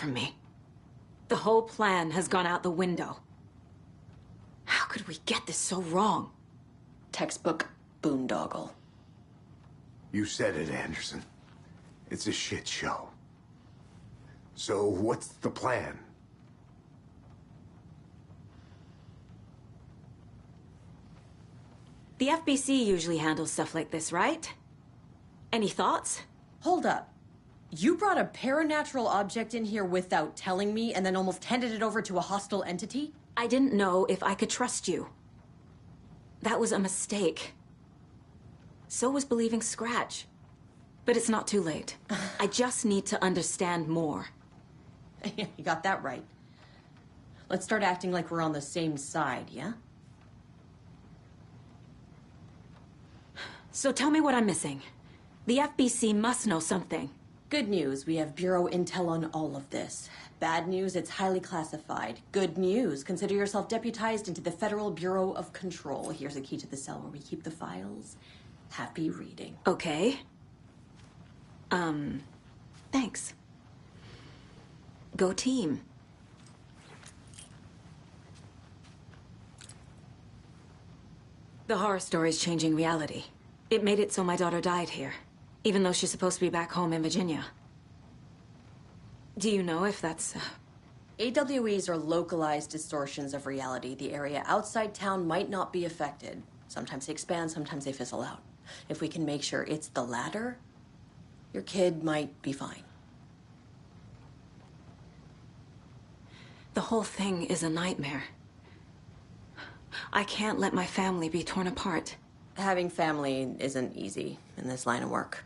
from me. The whole plan has gone out the window. How could we get this so wrong? Textbook boondoggle. You said it, Anderson. It's a shit show. So what's the plan? The FBC usually handles stuff like this, right? Any thoughts? Hold up. You brought a paranatural object in here without telling me and then almost handed it over to a hostile entity? I didn't know if I could trust you. That was a mistake. So was believing Scratch. But it's not too late. I just need to understand more. You got that right. Let's start acting like we're on the same side, yeah? So tell me what I'm missing. The FBC must know something. Good news, we have Bureau intel on all of this. Bad news, it's highly classified. Good news, consider yourself deputized into the Federal Bureau of Control. Here's a key to the cell where we keep the files. Happy reading. Okay. Thanks. Go team. The horror story's changing reality. It made it so my daughter died here, even though she's supposed to be back home in Virginia. Do you know if that's... AWEs are localized distortions of reality. The area outside town might not be affected. Sometimes they expand, sometimes they fizzle out. If we can make sure it's the latter, your kid might be fine. The whole thing is a nightmare. I can't let my family be torn apart. Having family isn't easy in this line of work.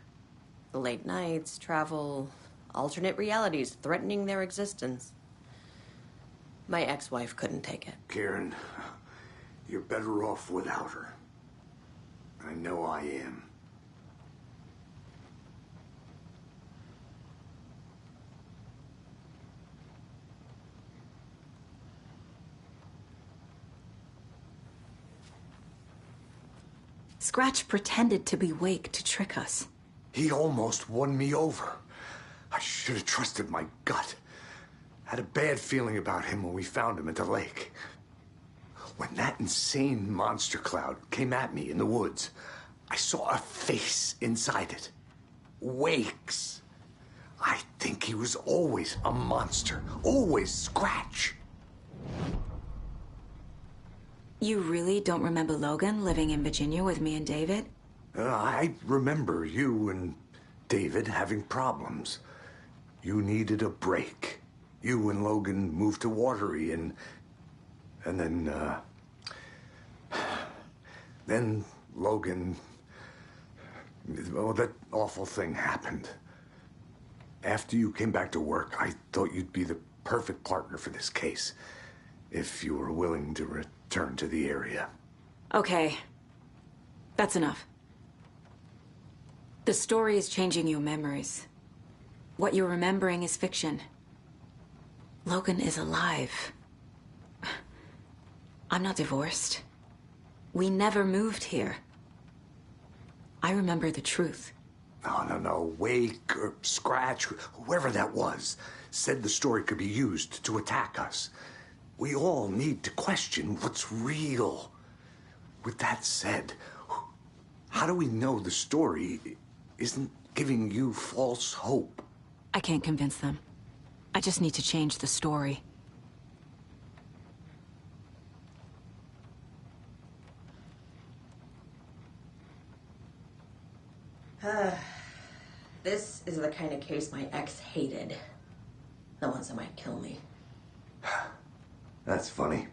The late nights, travel, alternate realities threatening their existence. My ex-wife couldn't take it. Karen, you're better off without her. I know I am. Scratch pretended to be Wake to trick us. He almost won me over. I should have trusted my gut. Had a bad feeling about him when we found him at the lake. When that insane monster cloud came at me in the woods, I saw a face inside it. Wake's. I think he was always a monster. Always Scratch. You really don't remember Logan living in Virginia with me and David? I remember you and David having problems. You needed a break. You and Logan moved to Watery and then Logan, well, that awful thing happened. After you came back to work, I thought you'd be the perfect partner for this case, if you were willing to return to the area. Okay. That's enough. The story is changing your memories. What you're remembering is fiction. Logan is alive. I'm not divorced. We never moved here. I remember the truth. No. Wake or Scratch, whoever that was, said the story could be used to attack us. We all need to question what's real. With that said, how do we know the story isn't giving you false hope? I can't convince them. I just need to change the story. This is the kind of case my ex hated. The ones that might kill me. That's funny.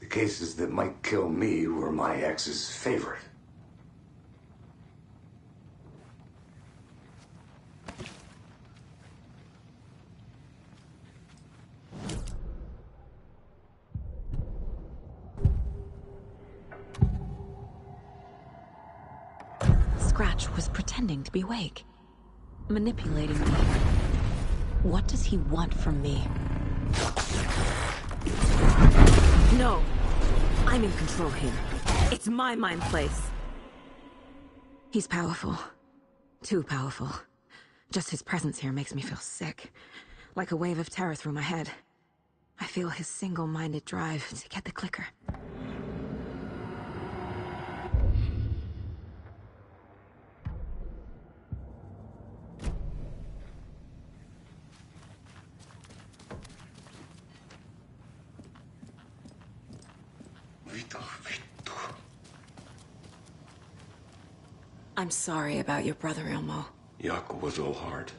The cases that might kill me were my ex's favorite. Scratch was pretending to be Wake, manipulating me. What does he want from me? No! I'm in control here. It's my mind place. He's powerful. Too powerful. Just his presence here makes me feel sick. like a wave of terror through my head. I feel his single-minded drive to get the clicker. I'm sorry about your brother, Ilmo. Jaakko was all heart.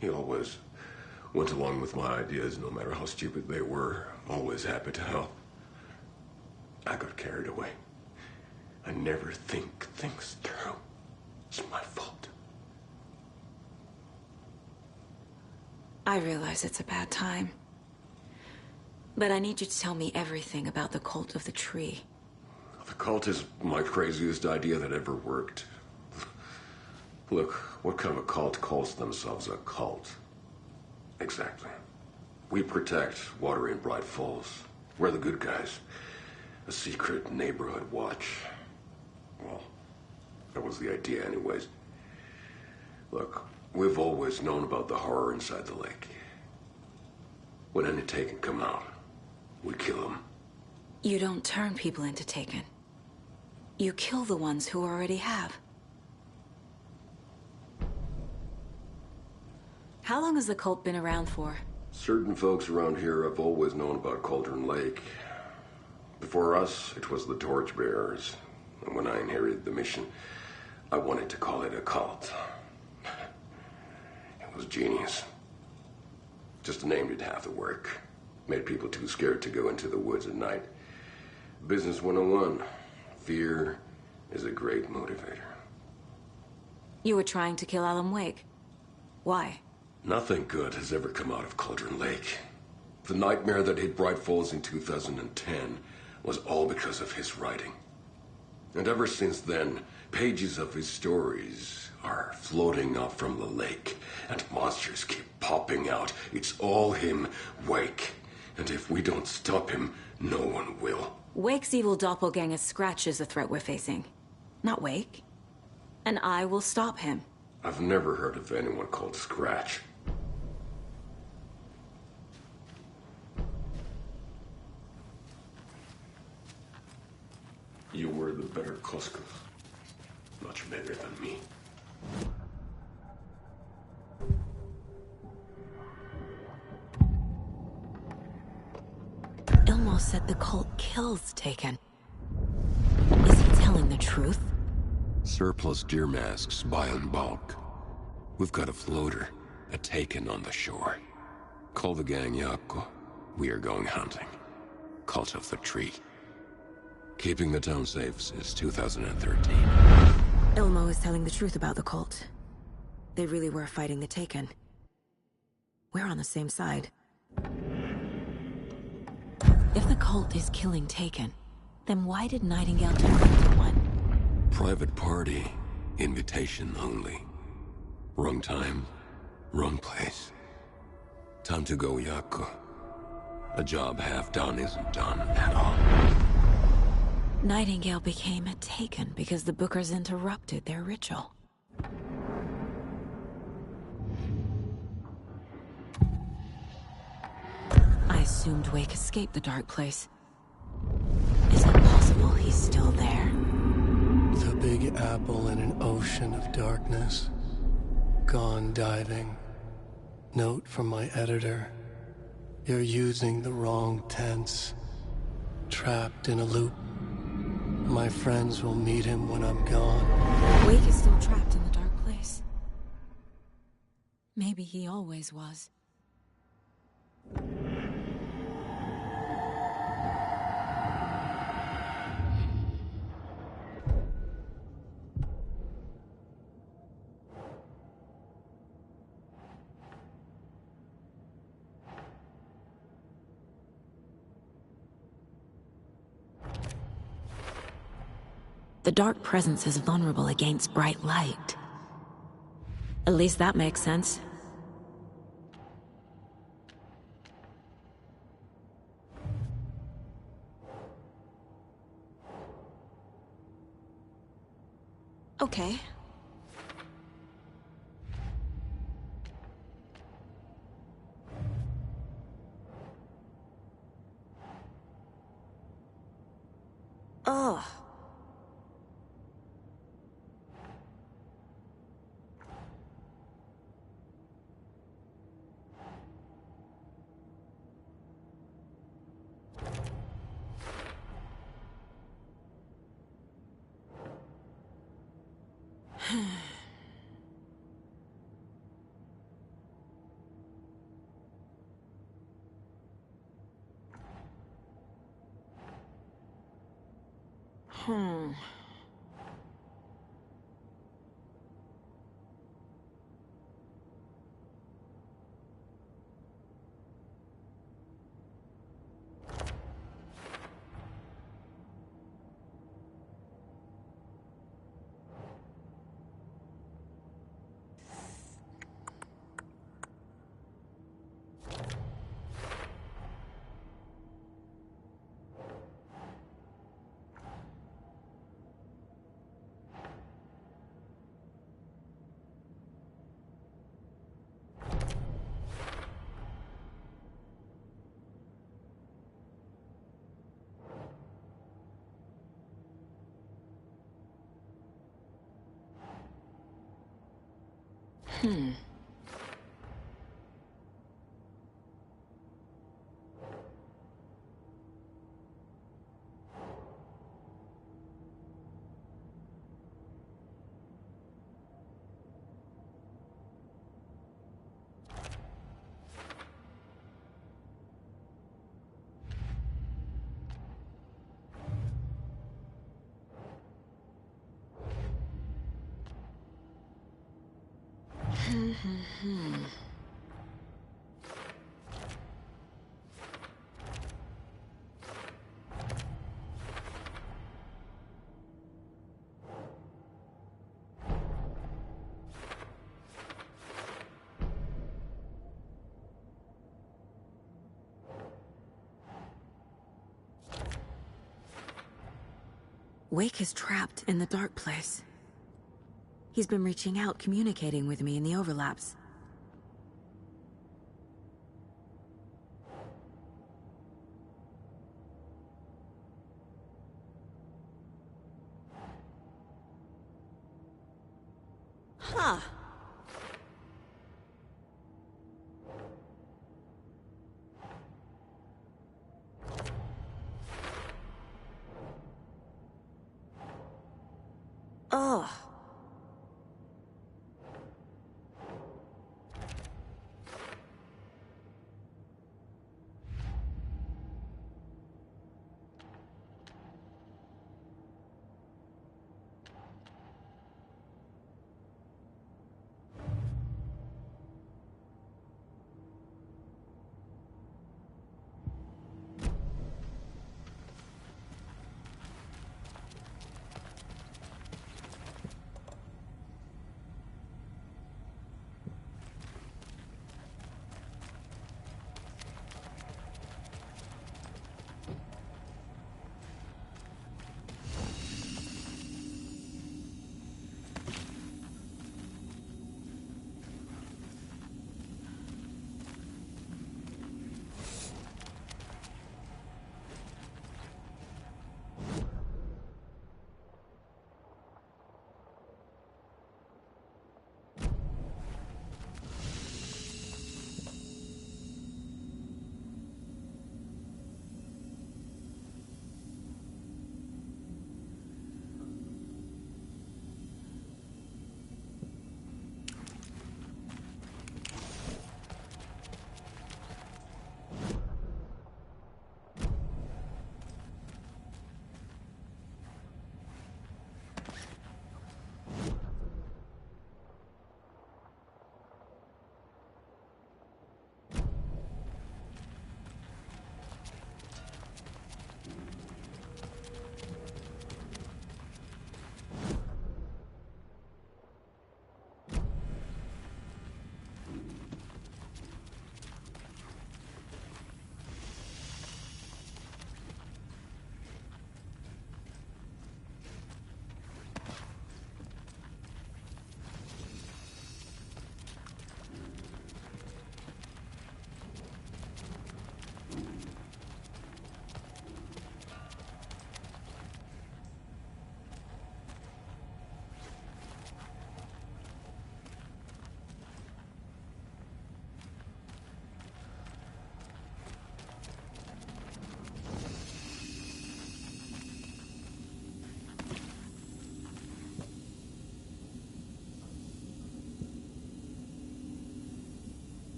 He always went along with my ideas, no matter how stupid they were. Always happy to help. I got carried away. I never think things through. It's my fault. I realize it's a bad time. But I need you to tell me everything about the cult of the tree. The cult is my craziest idea that ever worked. Look, what kind of a cult calls themselves a cult? Exactly. We protect water in Bright Falls. We're the good guys. A secret neighborhood watch. Well, that was the idea anyways. Look, we've always known about the horror inside the lake. When any Taken come out, we kill them. You don't turn people into Taken. You kill the ones who already have. How long has the cult been around for? Certain folks around here have always known about Cauldron Lake. Before us, it was the Torchbearers. And when I inherited the mission, I wanted to call it a cult. It was genius. Just a name did half the work. Made people too scared to go into the woods at night. Business 101. Fear is a great motivator. You were trying to kill Alan Wake. Why? Nothing good has ever come out of Cauldron Lake. The nightmare that hit Bright Falls in 2010 was all because of his writing. And ever since then, pages of his stories are floating up from the lake, and monsters keep popping out. It's all him, Wake. And if we don't stop him, no one will. Wake's evil doppelganger Scratch is the threat we're facing, not Wake. And I will stop him. I've never heard of anyone called Scratch. You were the better Koska. Much better than me. Ilmo said the cult kills Taken. Is he telling the truth? Surplus deer masks buy in bulk. We've got a floater, a Taken on the shore. Call the gang Jaakko. We are going hunting. Cult of the Tree. Keeping the town safe since 2013. Ilmo is telling the truth about the cult. They really were fighting the Taken. We're on the same side. If the cult is killing Taken, then why did Nightingale turn into one? Private party. Invitation only. Wrong time, wrong place. Time to go, Jaakko. A job half done isn't done at all. Nightingale became a Taken because the Bookers interrupted their ritual. I assumed Wake escaped the dark place. Is it possible he's still there? The Big Apple in an ocean of darkness. Gone diving. Note from my editor. You're using the wrong tense. Trapped in a loop. My friends will meet him when I'm gone. Wake is still trapped in the dark place. Maybe he always was. The dark presence is vulnerable against bright light. At least that makes sense. Okay. Ugh. Wake is trapped in the dark place. He's been reaching out, communicating with me in the overlaps. Huh. Ugh.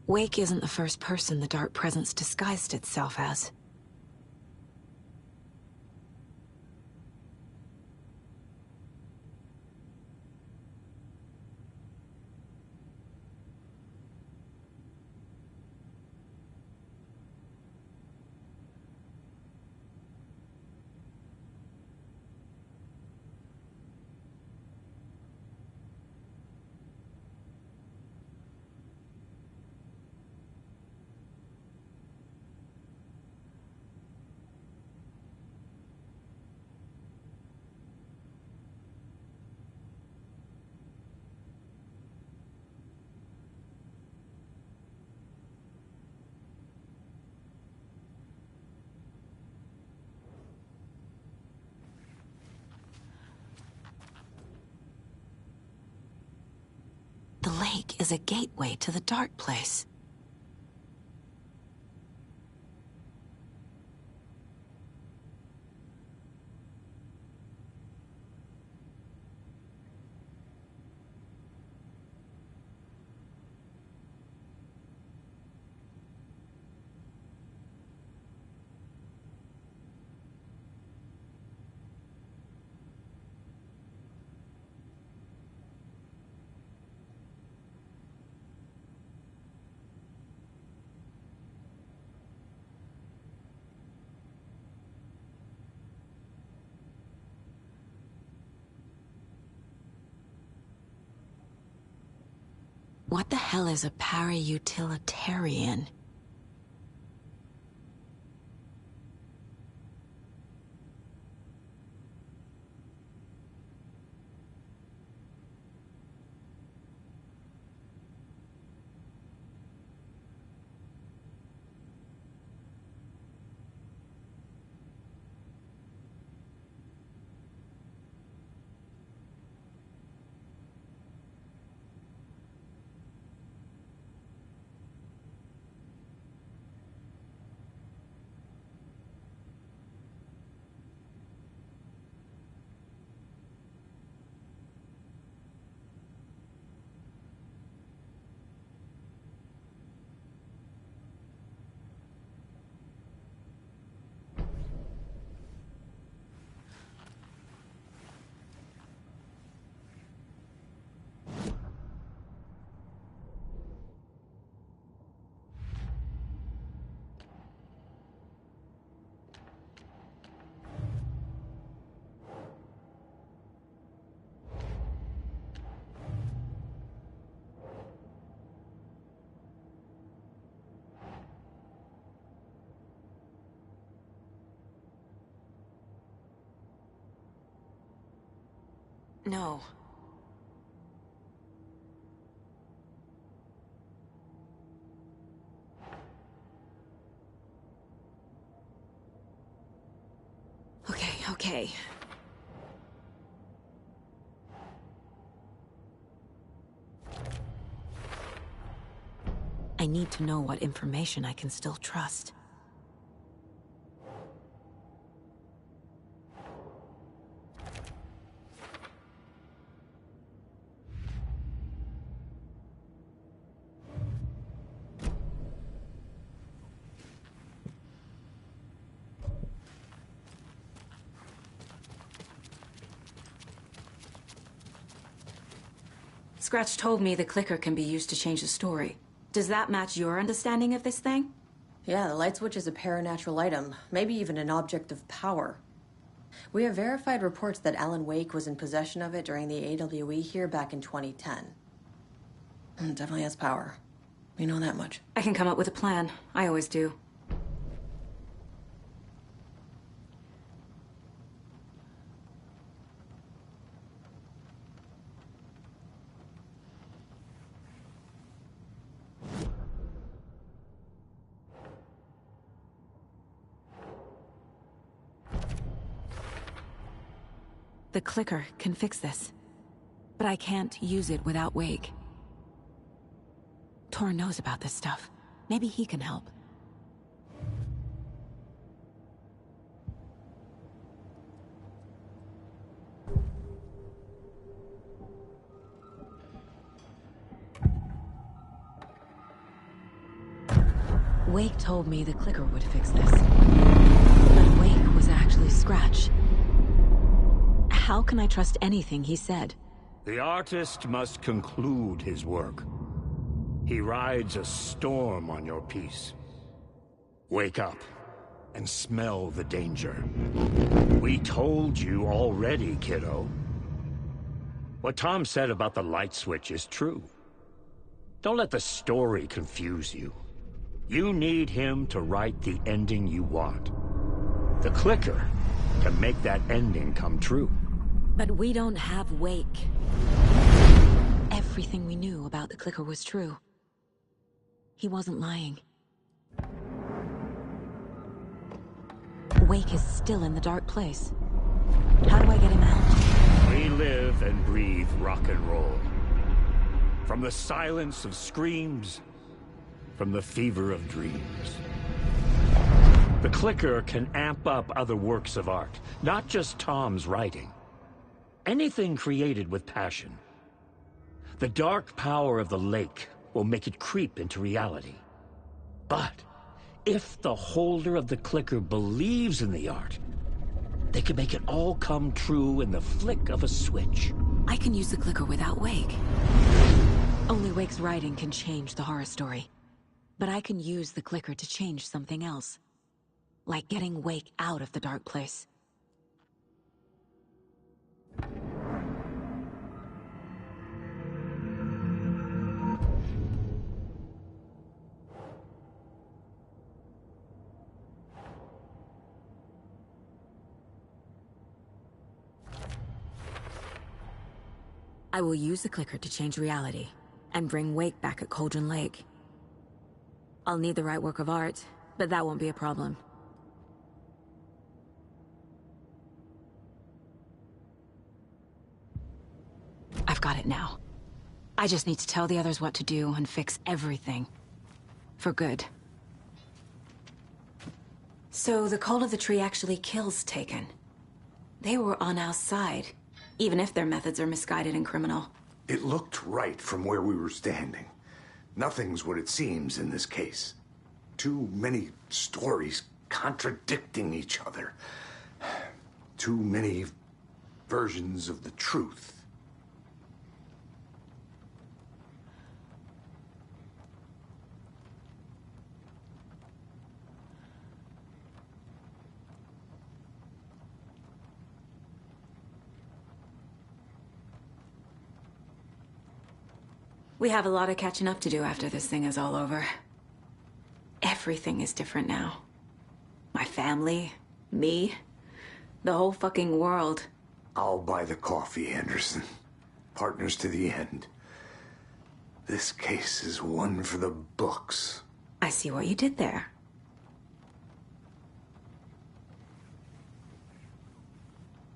Wake isn't the first person the Dark Presence disguised itself as. The lake is a gateway to the dark place. What the hell is a para-utilitarian? No. Okay. I need to know what information I can still trust. Scratch told me the clicker can be used to change the story. Does that match your understanding of this thing? Yeah, the light switch is a paranatural item, maybe even an object of power. We have verified reports that Alan Wake was in possession of it during the AWE here back in 2010. It definitely has power. We know that much. I can come up with a plan. I always do. The clicker can fix this. But I can't use it without Wake. Tor knows about this stuff. Maybe he can help. Wake told me the clicker would fix this. But Wake was actually Scratch. How can I trust anything he said? The artist must conclude his work. He rides a storm on your piece. Wake up and smell the danger. We told you already, kiddo. What Tom said about the light switch is true. Don't let the story confuse you. You need him to write the ending you want. The clicker can make that ending come true. But we don't have Wake. Everything we knew about the clicker was true. He wasn't lying. Wake is still in the dark place. How do I get him out? We live and breathe rock and roll. From the silence of screams, from the fever of dreams. The clicker can amp up other works of art, not just Tom's writing. Anything created with passion. The dark power of the lake will make it creep into reality. But if the holder of the clicker believes in the art, they can make it all come true in the flick of a switch. I can use the clicker without Wake. Only Wake's writing can change the horror story. But I can use the clicker to change something else. Like getting Wake out of the dark place. I will use the clicker to change reality, and bring Wake back at Cauldron Lake. I'll need the right work of art, but that won't be a problem. I've got it now. I just need to tell the others what to do and fix everything. For good. So the Cult of the Tree actually kills Taken. They were on our side. Even if their methods are misguided and criminal. It looked right from where we were standing. Nothing's what it seems in this case. Too many stories contradicting each other. Too many versions of the truth. We have a lot of catching up to do after this thing is all over. Everything is different now. My family, me, the whole fucking world. I'll buy the coffee, Anderson. Partners to the end. This case is one for the books. I see what you did there.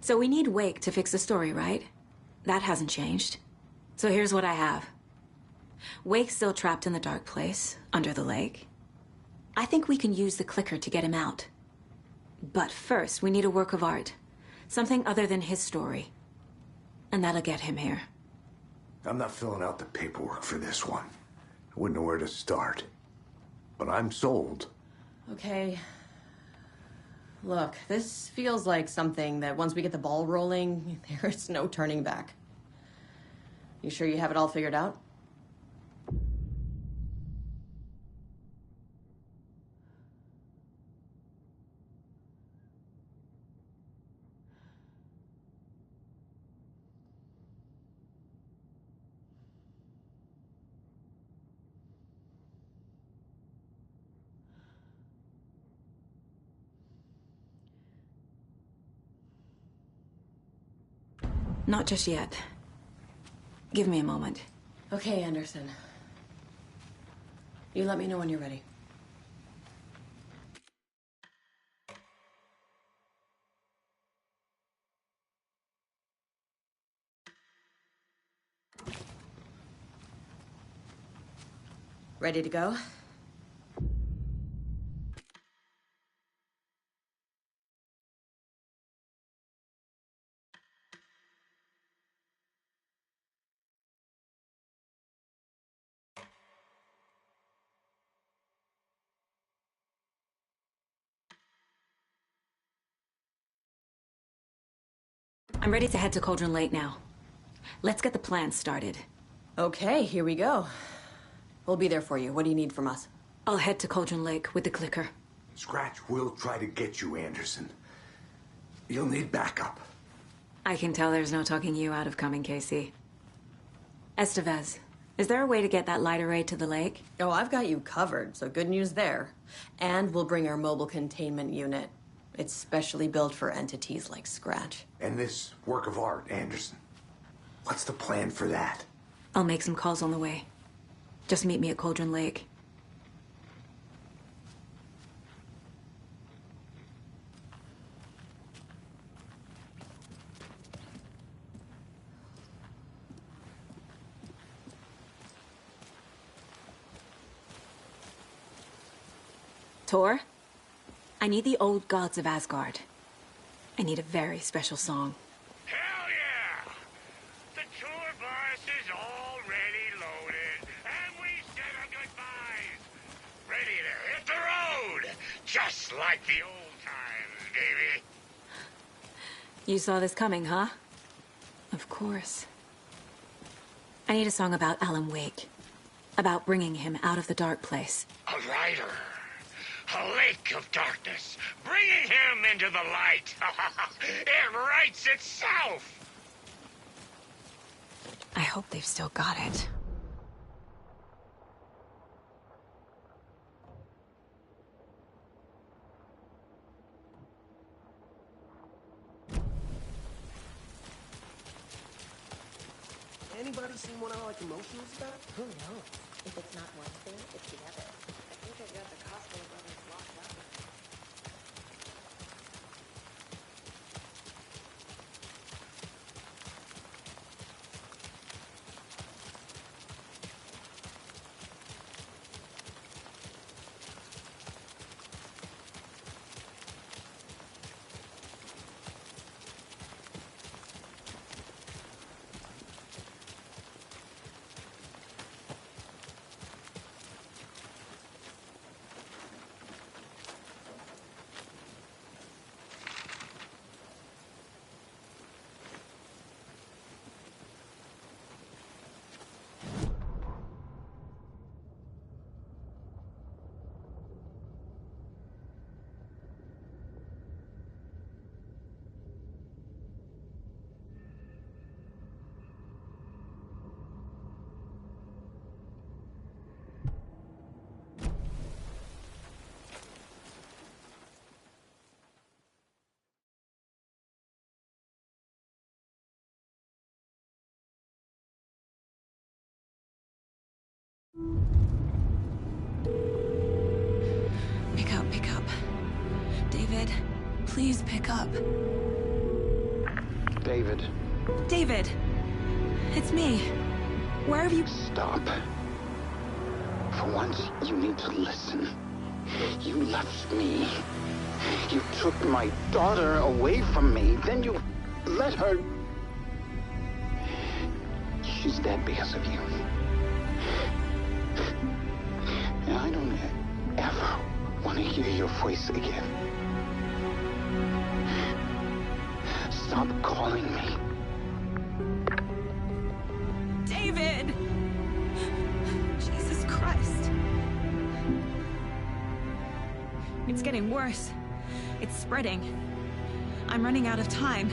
So we need Wake to fix the story, right? That hasn't changed. So here's what I have. Wake's still trapped in the dark place, under the lake. I think we can use the clicker to get him out. But first, we need a work of art. Something other than his story. And that'll get him here. I'm not filling out the paperwork for this one. I wouldn't know where to start. But I'm sold. Okay. Look, this feels like something that once we get the ball rolling, there's no turning back. You sure you have it all figured out? Not just yet. Give me a moment. Okay, Anderson. You let me know when you're ready. Ready to go? I'm ready to head to Cauldron Lake now. Let's get the plan started. Okay, here we go. We'll be there for you. What do you need from us? I'll head to Cauldron Lake with the clicker. Scratch will try to get you, Anderson. You'll need backup. I can tell there's no talking you out of coming, Casey. Estevez, is there a way to get that light array to the lake? Oh, I've got you covered, so good news there. And we'll bring our mobile containment unit. It's specially built for entities like Scratch. And this work of art, Anderson. What's the plan for that? I'll make some calls on the way. Just meet me at Cauldron Lake. Tor, I need the old gods of Asgard. I need a very special song. Hell yeah! The tour bus is already loaded, and we said our goodbyes. Ready to hit the road, just like the old times, baby. You saw this coming, huh? Of course. I need a song about Alan Wake. About bringing him out of the dark place. A rider. A lake of darkness, bringing him into the light. It writes itself. I hope they've still got it. Anybody seen what I like emotions about? Who knows? If it's not one thing, it's the other. I think I got the Costco brothers locked up. Pick up. David, please pick up. David. David! It's me. Where have you... Stop. For once, you need to listen. You left me. You took my daughter away from me. Then you let her... She's dead because of you. And I don't ever want to hear your voice again. Stop calling me. David! Jesus Christ. It's getting worse. It's spreading. I'm running out of time.